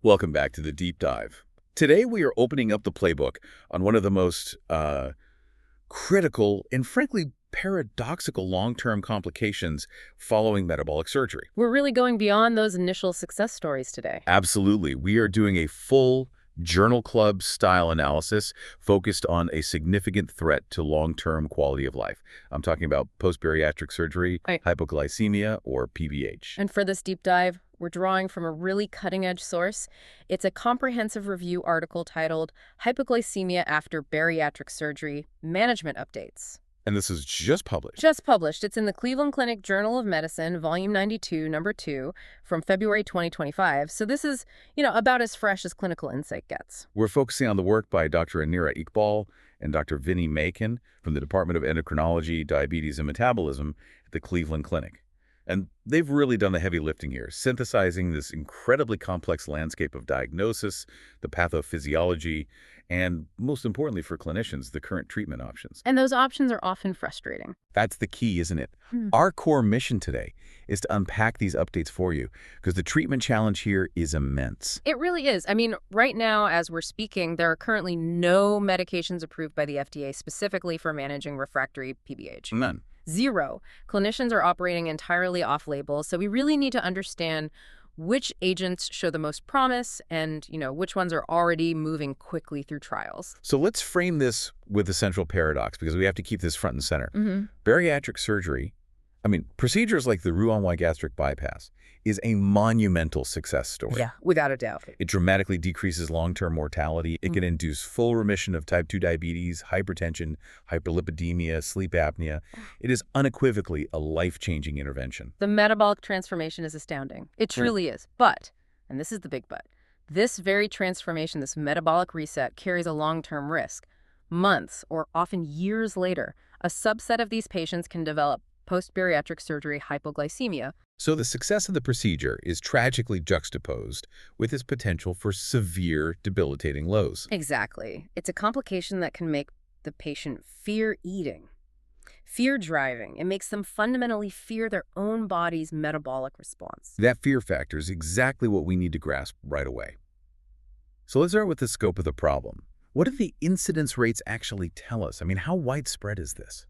Welcome back to the deep dive. Today we are opening up the playbook on one of the most critical and frankly paradoxical long-term complications following metabolic surgery. We're really going beyond those initial success stories today. Absolutely. We are doing a full journal club style analysis focused on a significant threat to long-term quality of life. I'm talking about post-bariatric surgery, Right. hypoglycemia, or PBH. And for this deep dive, we're drawing from a really cutting-edge source. It's a comprehensive review article titled Hypoglycemia After Bariatric Surgery Management Updates. And this is just published. Just published. It's in the Cleveland Clinic Journal of Medicine, Volume 92, Number 2, from February 2025. So this is, about as fresh as Clinical Insight gets. We're focusing on the work by Dr. Anira Iqbal and Dr. Vinny Makin from the Department of Endocrinology, Diabetes, and Metabolism at the Cleveland Clinic. And they've really done the heavy lifting here, synthesizing this incredibly complex landscape of diagnosis, the pathophysiology, and most importantly for clinicians, the current treatment options. And those options are often frustrating. That's the key, isn't it? Our core mission today is to unpack these updates for you, because the treatment challenge here is immense. It really is. I mean, right now, as we're speaking, there are currently no medications approved by the FDA specifically for managing refractory PBH. None. Zero. Clinicians are operating entirely off-label, so we really need to understand which agents show the most promise and, which ones are already moving quickly through trials. So let's frame this with the central paradox, because we have to keep this front and center. Bariatric surgery, procedures like the Roux-en-Y gastric bypass, is a monumental success story. Yeah, without a doubt. It dramatically decreases long-term mortality. It can induce full remission of type 2 diabetes, hypertension, hyperlipidemia, sleep apnea. It is unequivocally a life-changing intervention. The metabolic transformation is astounding. It truly is. But, and this is the big but, this very transformation, this metabolic reset, carries a long-term risk. Months or often years later, a subset of these patients can develop post-bariatric surgery hypoglycemia. So the success of the procedure is tragically juxtaposed with its potential for severe, debilitating lows. Exactly. It's a complication that can make the patient fear eating, fear driving. It makes them fundamentally fear their own body's metabolic response. That fear factor is exactly what we need to grasp right away. So let's start with the scope of the problem. What do the incidence rates actually tell us? How widespread is this?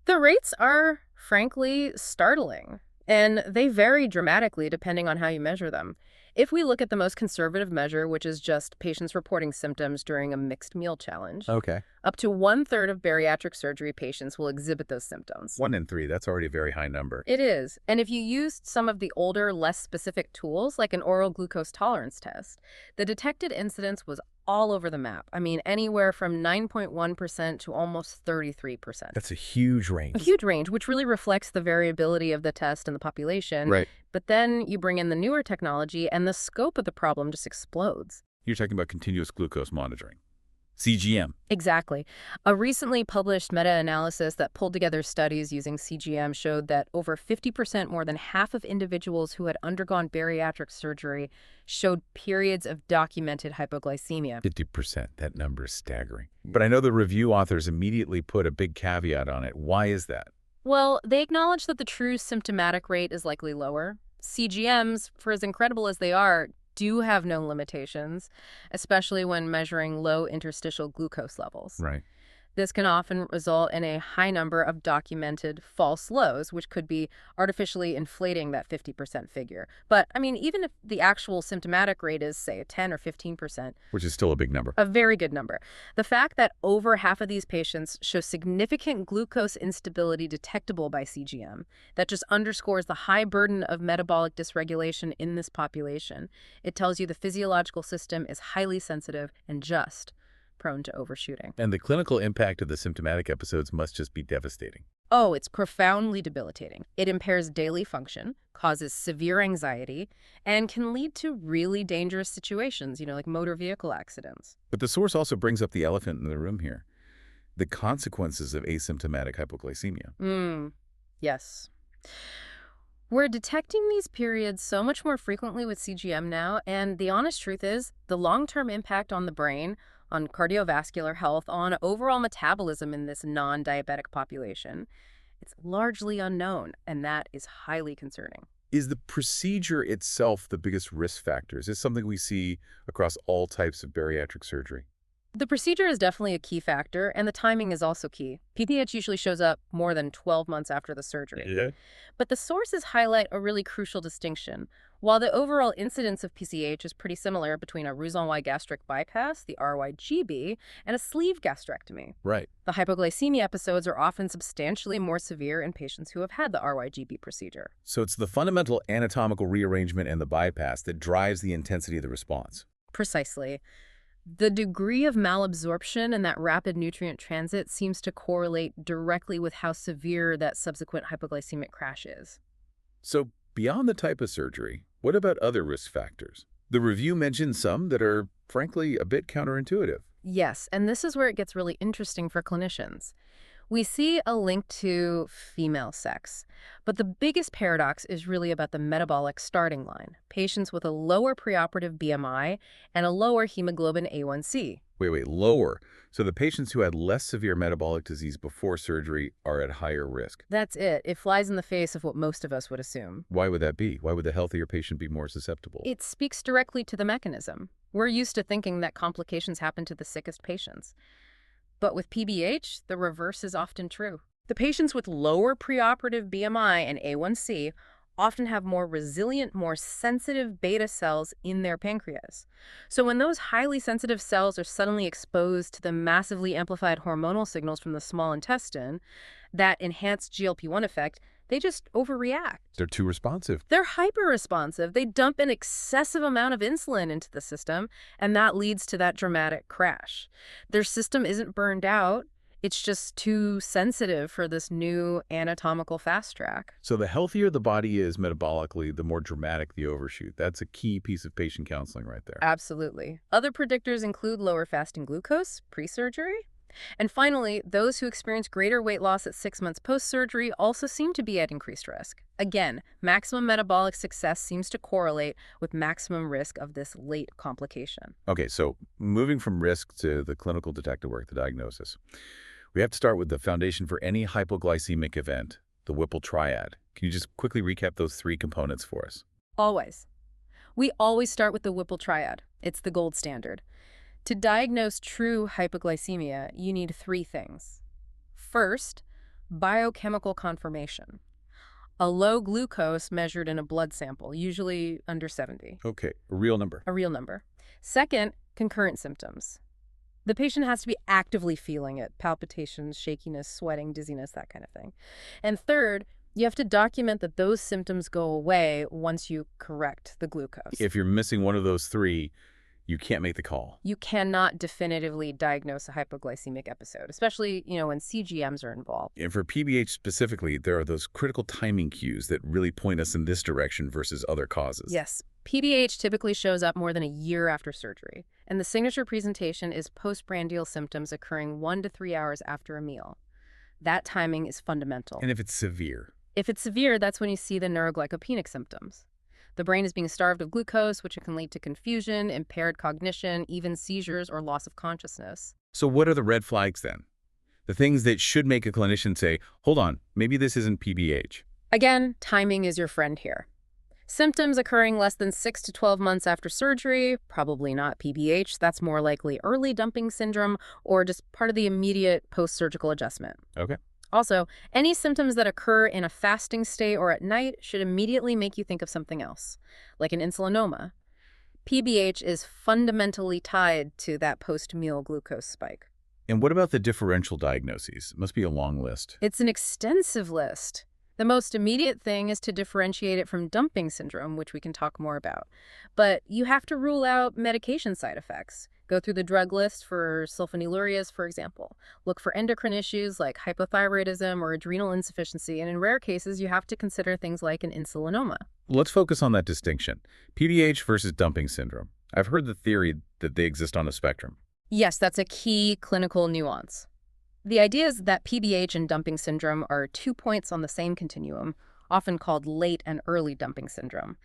The rates are, frankly, startling, and they vary dramatically depending on how you measure them. If we look at the most conservative measure, which is just patients reporting symptoms during a mixed meal challenge, up to 1/3 of bariatric surgery patients will exhibit those symptoms. 1 in 3, that's already a very high number. It is. And if you used some of the older, less specific tools, like an oral glucose tolerance test, the detected incidence was all over the map. Anywhere from 9.1% to almost 33%. That's a huge range. A huge range, which really reflects the variability of the test and the population. Right. But then you bring in the newer technology, and the scope of the problem just explodes. You're talking about continuous glucose monitoring. CGM. Exactly. A recently published meta-analysis that pulled together studies using CGM showed that over 50%, more than half of individuals who had undergone bariatric surgery, showed periods of documented hypoglycemia. 50%, that number is staggering. But I know the review authors immediately put a big caveat on it. Why is that? Well, they acknowledge that the true symptomatic rate is likely lower. CGMs, for as incredible as they are, do have no limitations, especially when measuring low interstitial glucose levels. Right. This can often result in a high number of documented false lows, which could be artificially inflating that 50% figure. But, even if the actual symptomatic rate is, say, 10 or 15%, which is still a big number. A very good number. The fact that over half of these patients show significant glucose instability detectable by CGM, that just underscores the high burden of metabolic dysregulation in this population. It tells you the physiological system is highly sensitive and just prone to overshooting. And the clinical impact of the symptomatic episodes must just be devastating. Oh, it's profoundly debilitating. It impairs daily function, causes severe anxiety, and can lead to really dangerous situations, like motor vehicle accidents. But the source also brings up the elephant in the room here, the consequences of asymptomatic hypoglycemia. Yes. We're detecting these periods so much more frequently with CGM now, and the honest truth is the long-term impact on the brain, on cardiovascular health, on overall metabolism in this non-diabetic population, it's largely unknown, and that is highly concerning. Is the procedure itself the biggest risk factor? Is this something we see across all types of bariatric surgery? The procedure is definitely a key factor, and the timing is also key. PBH usually shows up more than 12 months after the surgery. Yeah. But the sources highlight a really crucial distinction. While the overall incidence of PCH is pretty similar between a Roux-en-Y gastric bypass, the RYGB, and a sleeve gastrectomy, Right. the hypoglycemia episodes are often substantially more severe in patients who have had the RYGB procedure. So it's the fundamental anatomical rearrangement and the bypass that drives the intensity of the response. Precisely. The degree of malabsorption and that rapid nutrient transit seems to correlate directly with how severe that subsequent hypoglycemic crash is. So beyond the type of surgery, what about other risk factors? The review mentioned some that are, frankly, a bit counterintuitive. Yes, and this is where it gets really interesting for clinicians. We see a link to female sex, but the biggest paradox is really about the metabolic starting line, patients with a lower preoperative BMI and a lower hemoglobin A1C. Wait, lower. So the patients who had less severe metabolic disease before surgery are at higher risk. That's it. It flies in the face of what most of us would assume. Why would that be? Why would the healthier patient be more susceptible? It speaks directly to the mechanism. We're used to thinking that complications happen to the sickest patients. But with PBH, the reverse is often true. The patients with lower preoperative BMI and A1C often have more resilient, more sensitive beta cells in their pancreas. So when those highly sensitive cells are suddenly exposed to the massively amplified hormonal signals from the small intestine, that enhanced GLP-1 effect, they just overreact. They're too responsive. They're hyper-responsive. They dump an excessive amount of insulin into the system, and that leads to that dramatic crash. Their system isn't burned out. It's just too sensitive for this new anatomical fast track. So the healthier the body is metabolically, the more dramatic the overshoot. That's a key piece of patient counseling right there. Absolutely. Other predictors include lower fasting glucose pre-surgery. And finally, those who experience greater weight loss at 6 months post-surgery also seem to be at increased risk. Again, maximum metabolic success seems to correlate with maximum risk of this late complication. Okay, so moving from risk to the clinical detective work, the diagnosis. We have to start with the foundation for any hypoglycemic event, the Whipple triad. Can you just quickly recap those three components for us? Always. We always start with the Whipple triad. It's the gold standard. To diagnose true hypoglycemia, you need three things. First, biochemical confirmation. A low glucose measured in a blood sample, usually under 70. Okay, a real number. A real number. Second, concurrent symptoms. The patient has to be actively feeling it, palpitations, shakiness, sweating, dizziness, that kind of thing. And third, you have to document that those symptoms go away once you correct the glucose. If you're missing one of those three, you can't make the call. You cannot definitively diagnose a hypoglycemic episode, especially, when CGMs are involved. And for PBH specifically, there are those critical timing cues that really point us in this direction versus other causes. Yes. PBH typically shows up more than a year after surgery, and the signature presentation is postprandial symptoms occurring 1 to 3 hours after a meal. That timing is fundamental. And if it's severe? If it's severe, that's when you see the neuroglycopenic symptoms. The brain is being starved of glucose, which can lead to confusion, impaired cognition, even seizures or loss of consciousness. So what are the red flags then? The things that should make a clinician say, hold on, maybe this isn't PBH. Again, timing is your friend here. Symptoms occurring less than 6 to 12 months after surgery, probably not PBH. That's more likely early dumping syndrome or just part of the immediate post-surgical adjustment. Okay. Also, any symptoms that occur in a fasting state or at night should immediately make you think of something else, like an insulinoma. PBH is fundamentally tied to that post-meal glucose spike. And what about the differential diagnoses? It must be a long list. It's an extensive list. The most immediate thing is to differentiate it from dumping syndrome, which we can talk more about. But you have to rule out medication side effects. Go through the drug list for sulfonylureas, for example. Look for endocrine issues like hypothyroidism or adrenal insufficiency, and in rare cases, you have to consider things like an insulinoma. Let's focus on that distinction. PBH versus dumping syndrome. I've heard the theory that they exist on a spectrum. Yes, that's a key clinical nuance. The idea is that PBH and dumping syndrome are 2 points on the same continuum, often called late and early dumping syndrome.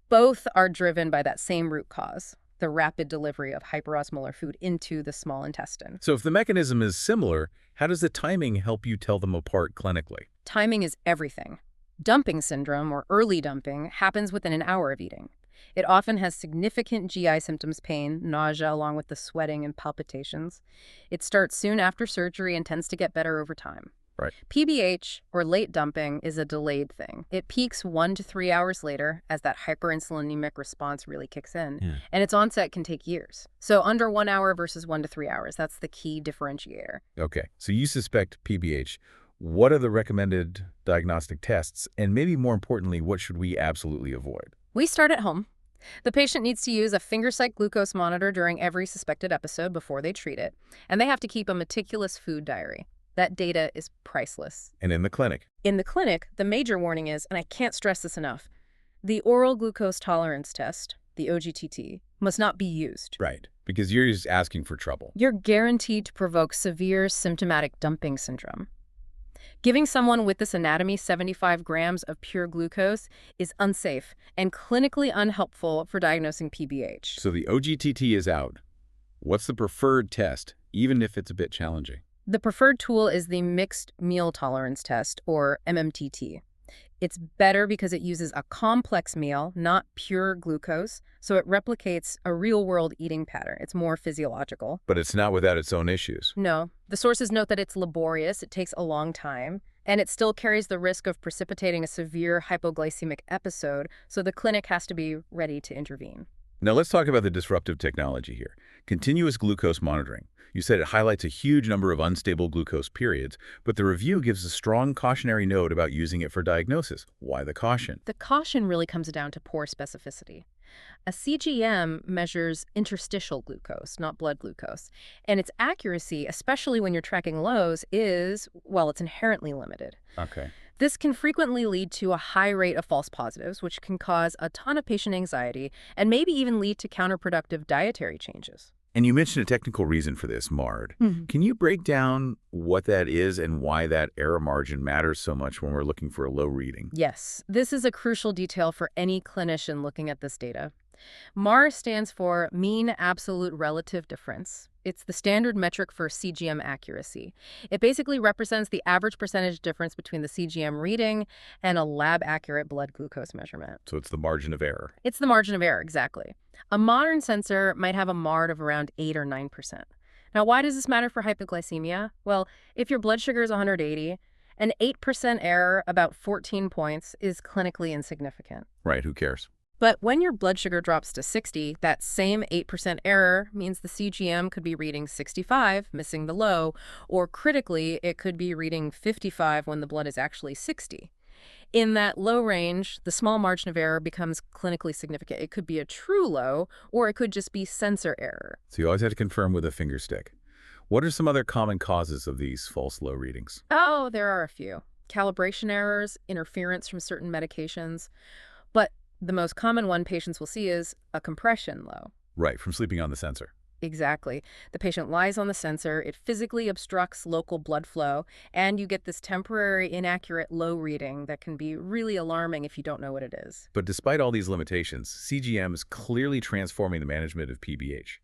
Both are driven by that same root cause, the rapid delivery of hyperosmolar food into the small intestine. So if the mechanism is similar, how does the timing help you tell them apart clinically? Timing is everything. Dumping syndrome, or early dumping, happens within an hour of eating. It often has significant GI symptoms, pain, nausea, along with the sweating and palpitations. It starts soon after surgery and tends to get better over time. Right. PBH, or late dumping, is a delayed thing. It peaks 1 to 3 hours later as that hyperinsulinemic response really kicks in, and its onset can take years. So under 1 hour versus 1 to 3 hours, that's the key differentiator. Okay, so you suspect PBH. What are the recommended diagnostic tests? And maybe more importantly, what should we absolutely avoid? We start at home. The patient needs to use a finger-sight glucose monitor during every suspected episode before they treat it, and they have to keep a meticulous food diary. That data is priceless. And in the clinic? In the clinic, the major warning is, and I can't stress this enough, the oral glucose tolerance test, the OGTT, must not be used. Right, because you're just asking for trouble. You're guaranteed to provoke severe symptomatic dumping syndrome. Giving someone with this anatomy 75 grams of pure glucose is unsafe and clinically unhelpful for diagnosing PBH. So the OGTT is out. What's the preferred test, even if it's a bit challenging? The preferred tool is the Mixed Meal Tolerance Test, or MMTT. It's better because it uses a complex meal, not pure glucose, so it replicates a real-world eating pattern. It's more physiological. But it's not without its own issues. No. The sources note that it's laborious, it takes a long time, and it still carries the risk of precipitating a severe hypoglycemic episode, so the clinic has to be ready to intervene. Now let's talk about the disruptive technology here. Continuous glucose monitoring. You said it highlights a huge number of unstable glucose periods, but the review gives a strong cautionary note about using it for diagnosis. Why the caution? The caution really comes down to poor specificity. A CGM measures interstitial glucose, not blood glucose, and its accuracy, especially when you're tracking lows, is, well, it's inherently limited. Okay. This can frequently lead to a high rate of false positives, which can cause a ton of patient anxiety and maybe even lead to counterproductive dietary changes. And you mentioned a technical reason for this, MARD. Can you break down what that is and why that error margin matters so much when we're looking for a low reading? Yes, this is a crucial detail for any clinician looking at this data. MAR stands for Mean Absolute Relative Difference. It's the standard metric for CGM accuracy. It basically represents the average percentage difference between the CGM reading and a lab-accurate blood glucose measurement. So it's the margin of error. It's the margin of error, exactly. A modern sensor might have a MARD of around 8 or 9%. Now, why does this matter for hypoglycemia? Well, if your blood sugar is 180, an 8% error, about 14 points, is clinically insignificant. Right, who cares? But when your blood sugar drops to 60, that same 8% error means the CGM could be reading 65, missing the low, or critically, it could be reading 55 when the blood is actually 60. In that low range, the small margin of error becomes clinically significant. It could be a true low, or it could just be sensor error. So you always have to confirm with a finger stick. What are some other common causes of these false low readings? Oh, there are a few. Calibration errors, interference from certain medications, but the most common one patients will see is a compression low. Right, from sleeping on the sensor. Exactly. The patient lies on the sensor, it physically obstructs local blood flow, and you get this temporary inaccurate low reading that can be really alarming if you don't know what it is. But despite all these limitations, CGM is clearly transforming the management of PBH.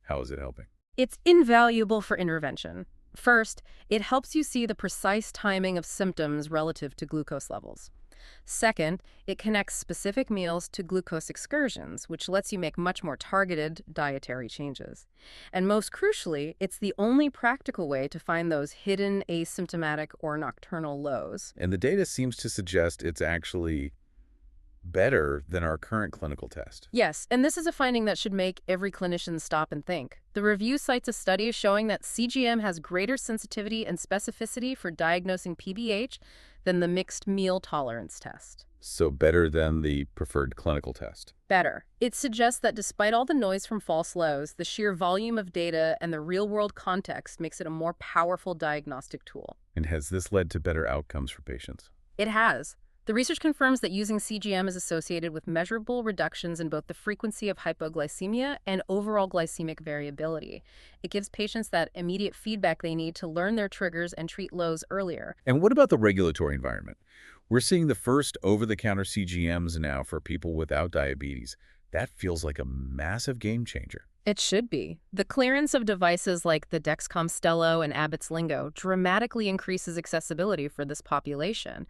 How is it helping? It's invaluable for intervention. First, it helps you see the precise timing of symptoms relative to glucose levels. Second, it connects specific meals to glucose excursions, which lets you make much more targeted dietary changes. And most crucially, it's the only practical way to find those hidden asymptomatic or nocturnal lows. And the data seems to suggest it's actually better than our current clinical test. Yes, and this is a finding that should make every clinician stop and think. The review cites a study showing that CGM has greater sensitivity and specificity for diagnosing PBH than the mixed meal tolerance test. So better than the preferred clinical test. Better. It suggests that despite all the noise from false lows, the sheer volume of data and the real-world context makes it a more powerful diagnostic tool. And has this led to better outcomes for patients? It has. The research confirms that using CGM is associated with measurable reductions in both the frequency of hypoglycemia and overall glycemic variability. It gives patients that immediate feedback they need to learn their triggers and treat lows earlier. And what about the regulatory environment? We're seeing the first over-the-counter CGMs now for people without diabetes. That feels like a massive game changer. It should be. The clearance of devices like the Dexcom Stelo and Abbott's Lingo dramatically increases accessibility for this population.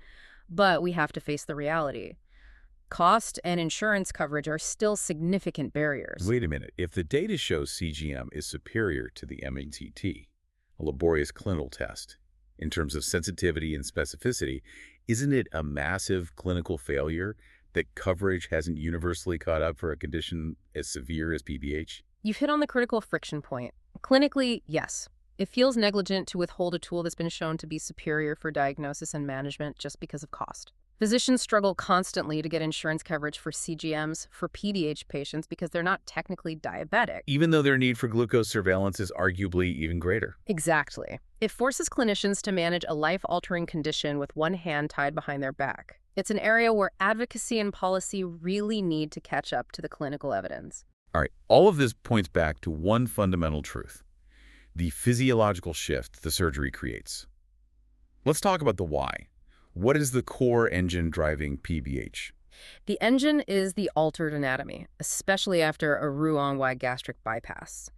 But we have to face the reality. Cost and insurance coverage are still significant barriers. Wait a minute. If the data shows CGM is superior to the MATT, a laborious clinical test, in terms of sensitivity and specificity, isn't it a massive clinical failure that coverage hasn't universally caught up for a condition as severe as PBH? You've hit on the critical friction point. Clinically, yes. It feels negligent to withhold a tool that's been shown to be superior for diagnosis and management just because of cost. Physicians struggle constantly to get insurance coverage for CGMs for PBH patients because they're not technically diabetic. Even though their need for glucose surveillance is arguably even greater. Exactly. It forces clinicians to manage a life-altering condition with one hand tied behind their back. It's an area where advocacy and policy really need to catch up to the clinical evidence. All right, all of this points back to one fundamental truth: the physiological shift the surgery creates. Let's talk about the why. What is the core engine driving PBH? The engine is the altered anatomy, especially after a Roux-en-Y gastric bypass.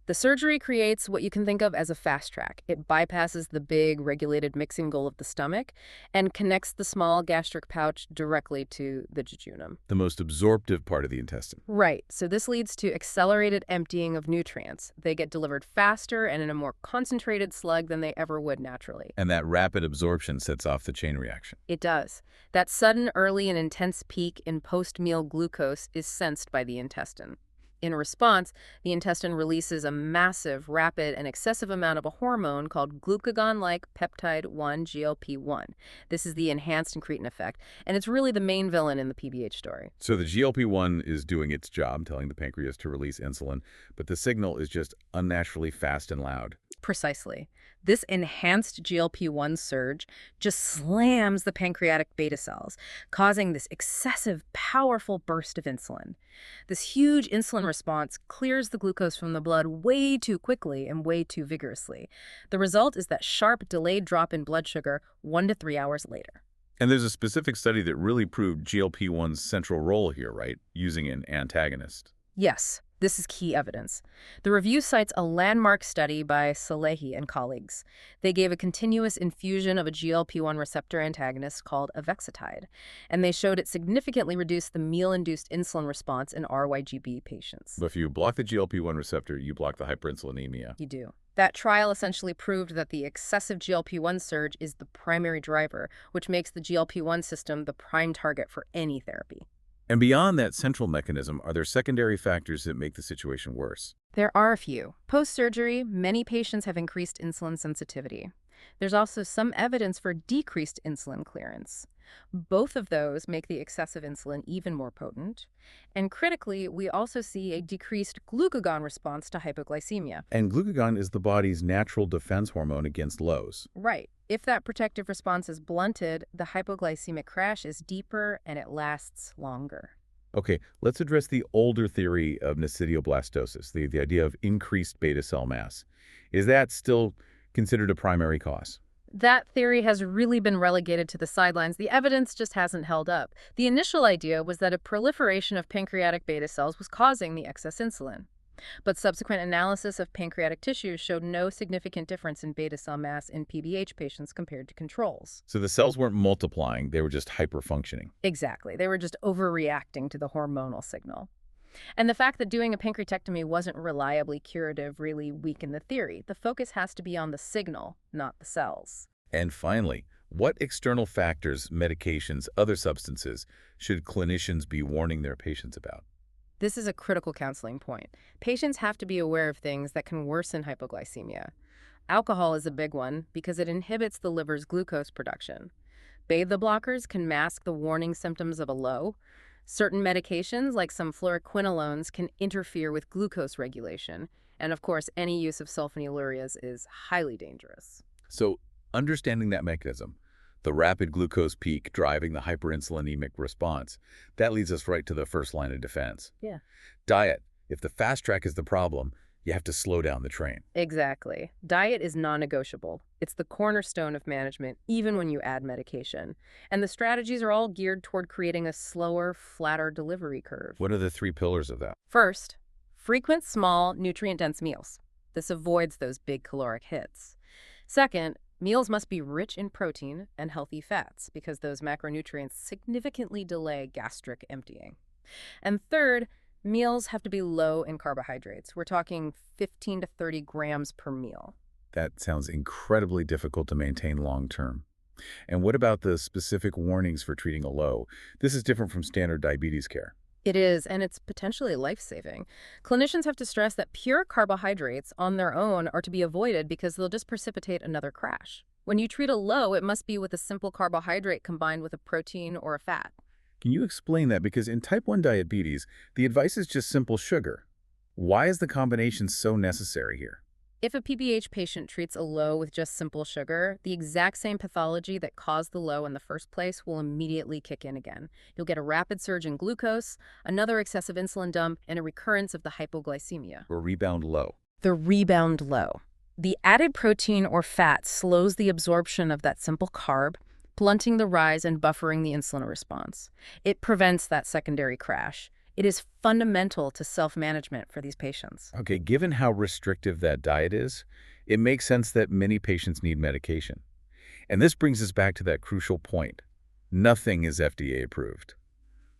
The surgery creates what you can think of as a fast track. It bypasses the big, regulated mixing goal of the stomach and connects the small gastric pouch directly to the jejunum. The most absorptive part of the intestine. Right, so this leads to accelerated emptying of nutrients. They get delivered faster and in a more concentrated slug than they ever would naturally. And that rapid absorption sets off the chain reaction. It does. That sudden, early, and intense peak in post-meal glucose is sensed by the intestine. In response, the intestine releases a massive, rapid, and excessive amount of a hormone called glucagon-like peptide-1 GLP-1. This is the enhanced incretin effect, and it's really the main villain in the PBH story. So the GLP-1 is doing its job, telling the pancreas to release insulin, but the signal is just unnaturally fast and loud. Precisely. This enhanced GLP-1 surge just slams the pancreatic beta cells, causing this excessive, powerful burst of insulin. This huge insulin response clears the glucose from the blood way too quickly and way too vigorously. The result is that sharp, delayed drop in blood sugar 1 to 3 hours later. And there's a specific study that really proved GLP-1's central role here, right? Using an antagonist. Yes. This is key evidence. The review cites a landmark study by Salehi and colleagues. They gave a continuous infusion of a GLP-1 receptor antagonist called avexitide, and they showed it significantly reduced the meal-induced insulin response in RYGB patients. But if you block the GLP-1 receptor, you block the hyperinsulinemia. You do. That trial essentially proved that the excessive GLP-1 surge is the primary driver, which makes the GLP-1 system the prime target for any therapy. And beyond that central mechanism, are there secondary factors that make the situation worse? There are a few. Post-surgery, many patients have increased insulin sensitivity. There's also some evidence for decreased insulin clearance. Both of those make the excessive insulin even more potent. And critically, we also see a decreased glucagon response to hypoglycemia. And glucagon is the body's natural defense hormone against lows. Right. If that protective response is blunted, the hypoglycemic crash is deeper and it lasts longer. Okay, let's address the older theory of nocidioblastosis, the idea of increased beta cell mass. Is that still considered a primary cause? That theory has really been relegated to the sidelines. The evidence just hasn't held up. The initial idea was that a proliferation of pancreatic beta cells was causing the excess insulin. But subsequent analysis of pancreatic tissues showed no significant difference in beta cell mass in PBH patients compared to controls. So the cells weren't multiplying, they were just hyperfunctioning. Exactly. They were just overreacting to the hormonal signal. And the fact that doing a pancreatectomy wasn't reliably curative really weakened the theory. The focus has to be on the signal, not the cells. And finally, what external factors, medications, other substances should clinicians be warning their patients about? This is a critical counseling point. Patients have to be aware of things that can worsen hypoglycemia. Alcohol is a big one because it inhibits the liver's glucose production. Beta blockers can mask the warning symptoms of a low. Certain medications, like some fluoroquinolones, can interfere with glucose regulation. And of course, any use of sulfonylureas is highly dangerous. So, understanding that mechanism, the rapid glucose peak driving the hyperinsulinemic response, that leads us right to the first line of defense. Yeah. Diet. If the fast track is the problem, you have to slow down the train. Exactly. Diet is non-negotiable. It's the cornerstone of management, even when you add medication. And the strategies are all geared toward creating a slower, flatter delivery curve. What are the 3 pillars of that? First, frequent, small, nutrient-dense meals. This avoids those big caloric hits. Second, Meals must be rich in protein and healthy fats because those macronutrients significantly delay gastric emptying. And third, meals have to be low in carbohydrates. We're talking 15 to 30 grams per meal. That sounds incredibly difficult to maintain long term. And what about the specific warnings for treating a low? This is different from standard diabetes care. It is, and it's potentially life-saving. Clinicians have to stress that pure carbohydrates on their own are to be avoided because they'll just precipitate another crash. When you treat a low, it must be with a simple carbohydrate combined with a protein or a fat. Can you explain that? Because in type 1 diabetes, the advice is just simple sugar. Why is the combination so necessary here? If a PBH patient treats a low with just simple sugar, the exact same pathology that caused the low in the first place will immediately kick in again. You'll get a rapid surge in glucose, another excessive insulin dump, and a recurrence of the hypoglycemia. Or rebound low? The rebound low. The added protein or fat slows the absorption of that simple carb, blunting the rise and buffering the insulin response. It prevents that secondary crash. It is fundamental to self-management for these patients. Okay, given how restrictive that diet is, it makes sense that many patients need medication. And this brings us back to that crucial point. Nothing is FDA approved.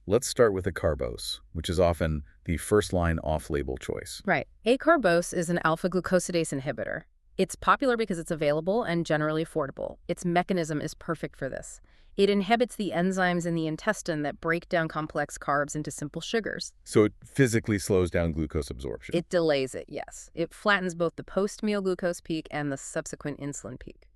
Let's start with acarbose, which is often the first-line off-label choice. Right. Acarbose is an alpha-glucosidase inhibitor. It's popular because it's available and generally affordable. Its mechanism is perfect for this. It inhibits the enzymes in the intestine that break down complex carbs into simple sugars. So it physically slows down glucose absorption. It delays it, yes. It flattens both the post-meal glucose peak and the subsequent insulin peak.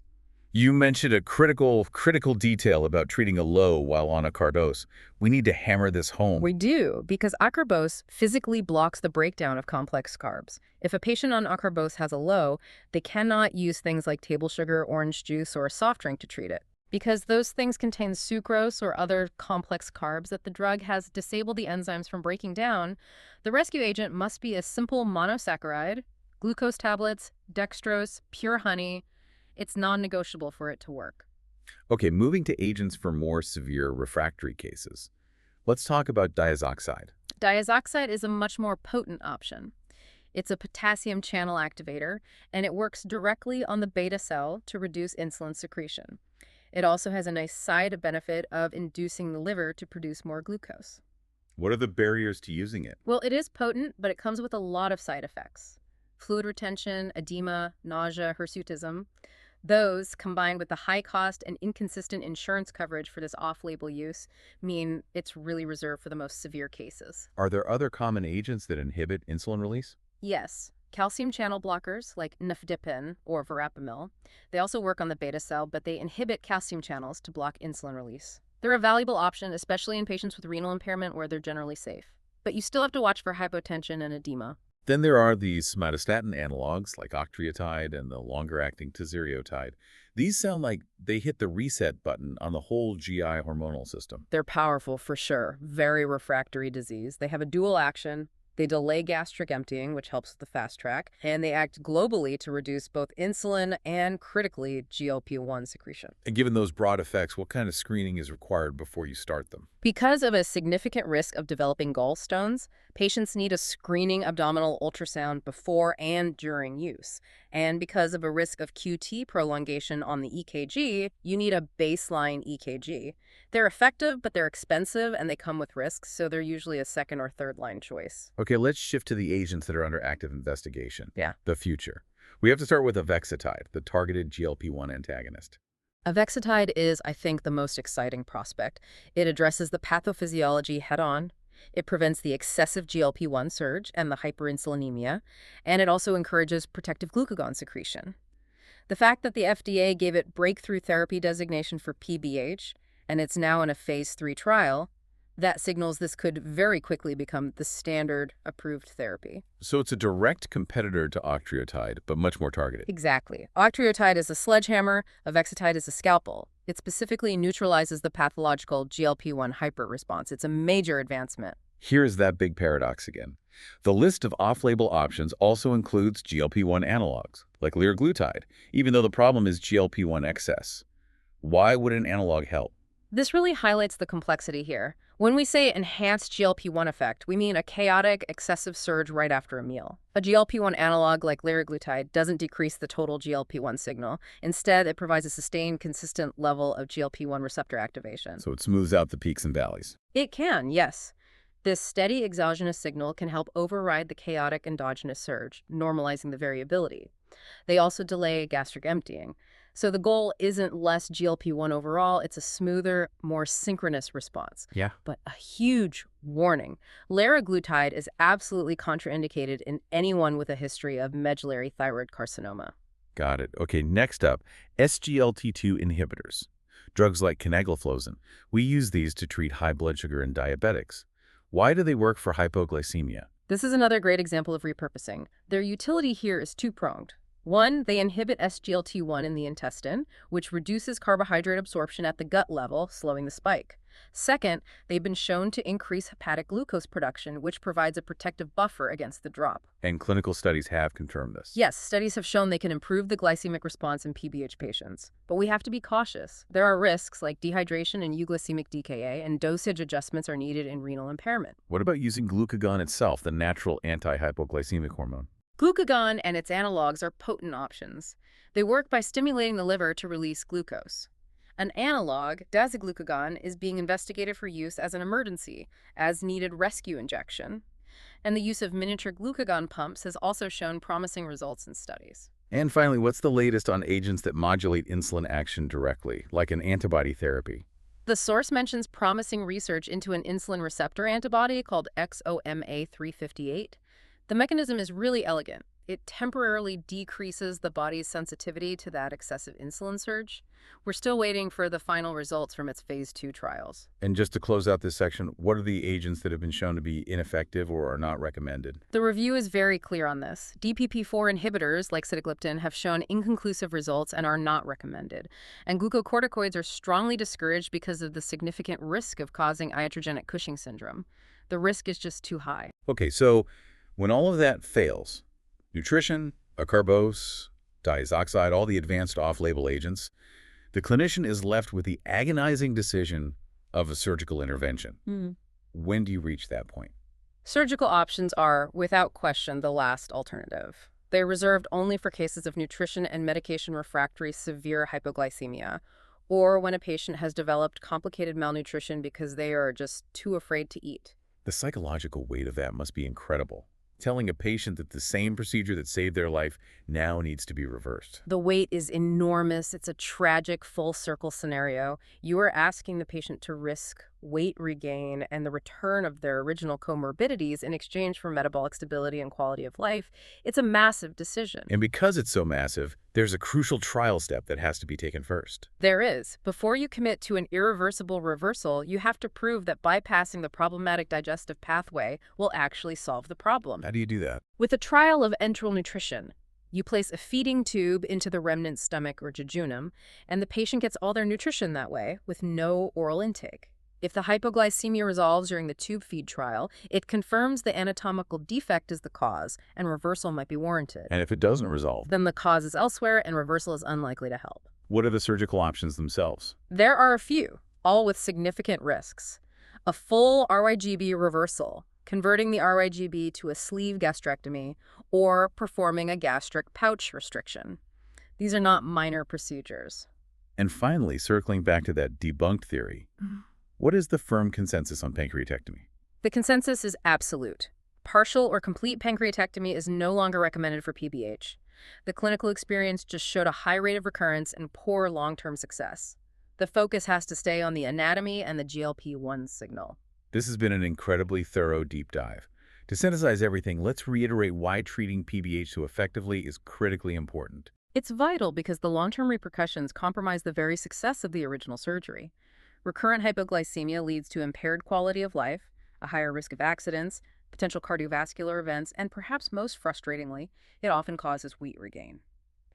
You mentioned a critical detail about treating a low while on acarbose. We need to hammer this home. We do, because acarbose physically blocks the breakdown of complex carbs. If a patient on acarbose has a low, they cannot use things like table sugar, orange juice, or a soft drink to treat it, because those things contain sucrose or other complex carbs that the drug has disabled the enzymes from breaking down. The rescue agent must be a simple monosaccharide, glucose tablets, dextrose, pure honey. It's non-negotiable for it to work. Okay, moving to agents for more severe refractory cases. Let's talk about diazoxide. Diazoxide is a much more potent option. It's a potassium channel activator, and it works directly on the beta cell to reduce insulin secretion. It also has a nice side benefit of inducing the liver to produce more glucose. What are the barriers to using it? Well, it is potent, but it comes with a lot of side effects. Fluid retention, edema, nausea, hirsutism. Those, combined with the high cost and inconsistent insurance coverage for this off-label use, mean it's really reserved for the most severe cases. Are there other common agents that inhibit insulin release? Yes. Calcium channel blockers like nifedipine or verapamil. They also work on the beta cell, but they inhibit calcium channels to block insulin release. They're a valuable option, especially in patients with renal impairment where they're generally safe. But you still have to watch for hypotension and edema. Then there are the somatostatin analogs like octreotide and the longer-acting tirzepatide. These sound like they hit the reset button on the whole GI hormonal system. They're powerful for sure. Very refractory disease. They have a dual action. They delay gastric emptying, which helps with the fast track, and they act globally to reduce both insulin and, critically, GLP-1 secretion. And given those broad effects, what kind of screening is required before you start them? Because of a significant risk of developing gallstones, patients need a screening abdominal ultrasound before and during use. And because of a risk of QT prolongation on the EKG, you need a baseline EKG. They're effective, but they're expensive, and they come with risks, so they're usually a second or third line choice. Okay, let's shift to the agents that are under active investigation. Yeah. The future. We have to start with avexitide, the targeted GLP-1 antagonist. Avexitide is, I think, the most exciting prospect. It addresses the pathophysiology head-on. It prevents the excessive GLP-1 surge and the hyperinsulinemia, and it also encourages protective glucagon secretion. The fact that the FDA gave it breakthrough therapy designation for PBH, and it's now in a phase 3 trial, that signals this could very quickly become the standard approved therapy. So it's a direct competitor to octreotide, but much more targeted. Exactly. Octreotide is a sledgehammer, avexitide is a scalpel. It specifically neutralizes the pathological GLP-1 hyperresponse. It's a major advancement. Here's that big paradox again. The list of off-label options also includes GLP-1 analogs, like liraglutide, even though the problem is GLP-1 excess. Why would an analog help? This really highlights the complexity here. When we say enhanced GLP-1 effect, we mean a chaotic, excessive surge right after a meal. A GLP-1 analog like liraglutide doesn't decrease the total GLP-1 signal. Instead, it provides a sustained, consistent level of GLP-1 receptor activation. So it smooths out the peaks and valleys. It can, yes. This steady exogenous signal can help override the chaotic endogenous surge, normalizing the variability. They also delay gastric emptying. So the goal isn't less GLP-1 overall, it's a smoother, more synchronous response. Yeah. But a huge warning. Liraglutide is absolutely contraindicated in anyone with a history of medullary thyroid carcinoma. Got it. Okay, next up, SGLT2 inhibitors. Drugs like canagliflozin. We use these to treat high blood sugar in diabetics. Why do they work for hypoglycemia? This is another great example of repurposing. Their utility here is two-pronged. One, they inhibit SGLT1 in the intestine, which reduces carbohydrate absorption at the gut level, slowing the spike. Second, they've been shown to increase hepatic glucose production, which provides a protective buffer against the drop. And clinical studies have confirmed this. Yes, studies have shown they can improve the glycemic response in PBH patients. But we have to be cautious. There are risks like dehydration and euglycemic DKA, and dosage adjustments are needed in renal impairment. What about using glucagon itself, the natural anti-hypoglycemic hormone? Glucagon and its analogs are potent options. They work by stimulating the liver to release glucose. An analog, dasiglucagon, is being investigated for use as an emergency, as-needed rescue injection. And the use of miniature glucagon pumps has also shown promising results in studies. And finally, what's the latest on agents that modulate insulin action directly, like an antibody therapy? The source mentions promising research into an insulin receptor antibody called XOMA358. The mechanism is really elegant. It temporarily decreases the body's sensitivity to that excessive insulin surge. We're still waiting for the final results from its phase 2 trials. And just to close out this section, what are the agents that have been shown to be ineffective or are not recommended? The review is very clear on this. DPP-4 inhibitors, like sitagliptin, have shown inconclusive results and are not recommended. And glucocorticoids are strongly discouraged because of the significant risk of causing iatrogenic Cushing syndrome. The risk is just too high. Okay, so when all of that fails, nutrition, acarbose, diazoxide, all the advanced off-label agents, the clinician is left with the agonizing decision of a surgical intervention. When do you reach that point? Surgical options are, without question, the last alternative. They're reserved only for cases of nutrition and medication refractory severe hypoglycemia, or when a patient has developed complicated malnutrition because they are just too afraid to eat. The psychological weight of that must be incredible. Telling a patient that the same procedure that saved their life now needs to be reversed. The weight is enormous. It's a tragic full-circle scenario. You are asking the patient to risk weight regain and the return of their original comorbidities in exchange for metabolic stability and quality of life. It's a massive decision. And because it's so massive, there's a crucial trial step that has to be taken first. There is. Before you commit to an irreversible reversal, you have to prove that bypassing the problematic digestive pathway will actually solve the problem. How do you do that? With a trial of enteral nutrition, you place a feeding tube into the remnant stomach or jejunum, and the patient gets all their nutrition that way with no oral intake. If the hypoglycemia resolves during the tube feed trial, it confirms the anatomical defect is the cause, and reversal might be warranted. And if it doesn't resolve? Then the cause is elsewhere, and reversal is unlikely to help. What are the surgical options themselves? There are a few, all with significant risks. A full RYGB reversal, converting the RYGB to a sleeve gastrectomy, or performing a gastric pouch restriction. These are not minor procedures. And finally, circling back to that debunked theory, what is the firm consensus on pancreatectomy? The consensus is absolute. Partial or complete pancreatectomy is no longer recommended for PBH. The clinical experience just showed a high rate of recurrence and poor long-term success. The focus has to stay on the anatomy and the GLP-1 signal. This has been an incredibly thorough deep dive. To synthesize everything, let's reiterate why treating PBH so effectively is critically important. It's vital because the long-term repercussions compromise the very success of the original surgery. Recurrent hypoglycemia leads to impaired quality of life, a higher risk of accidents, potential cardiovascular events, and perhaps most frustratingly, it often causes weight regain.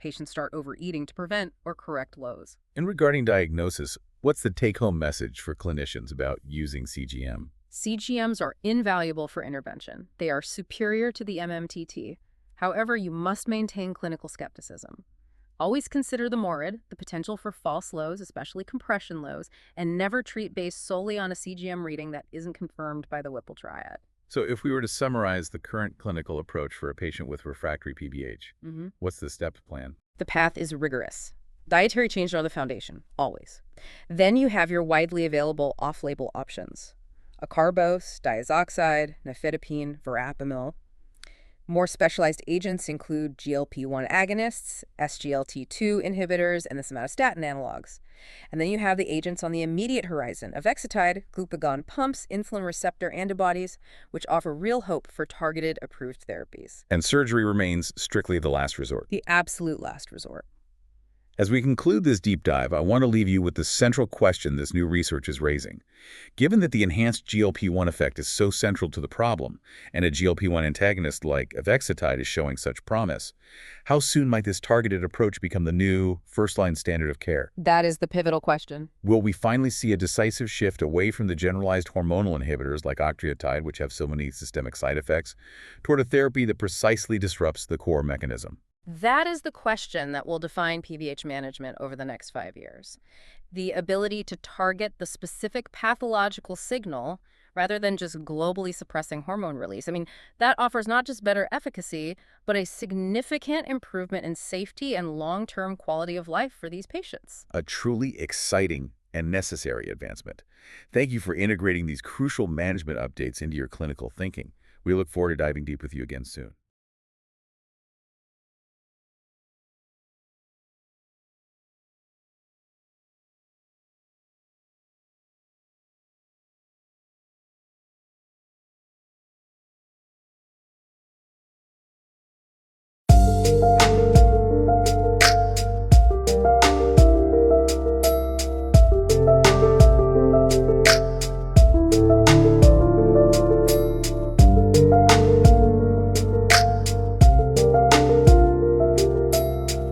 Patients start overeating to prevent or correct lows. And regarding diagnosis, what's the take-home message for clinicians about using CGM? CGMs are invaluable for intervention. They are superior to the MMTT. However, you must maintain clinical skepticism. Always consider the morbid, the potential for false lows, especially compression lows, and never treat based solely on a CGM reading that isn't confirmed by the Whipple triad. So if we were to summarize the current clinical approach for a patient with refractory PBH, what's the steps plan? The path is rigorous. Dietary changes are the foundation, always. Then you have your widely available off-label options. Acarbose, diazoxide, nifedipine, verapamil. More specialized agents include GLP-1 agonists, SGLT2 inhibitors, and the somatostatin analogs. And then you have the agents on the immediate horizon, avexitide, glucagon pumps, insulin receptor antibodies, which offer real hope for targeted approved therapies. And surgery remains strictly the last resort. The absolute last resort. As we conclude this deep dive, I want to leave you with the central question this new research is raising. Given that the enhanced GLP-1 effect is so central to the problem, and a GLP-1 antagonist like avexitide is showing such promise, how soon might this targeted approach become the new first-line standard of care? That is the pivotal question. Will we finally see a decisive shift away from the generalized hormonal inhibitors like octreotide, which have so many systemic side effects, toward a therapy that precisely disrupts the core mechanism? That is the question that will define PBH management over the next 5 years. The ability to target the specific pathological signal rather than just globally suppressing hormone release. I mean, that offers not just better efficacy, but a significant improvement in safety and long-term quality of life for these patients. A truly exciting and necessary advancement. Thank you for integrating these crucial management updates into your clinical thinking. We look forward to diving deep with you again soon.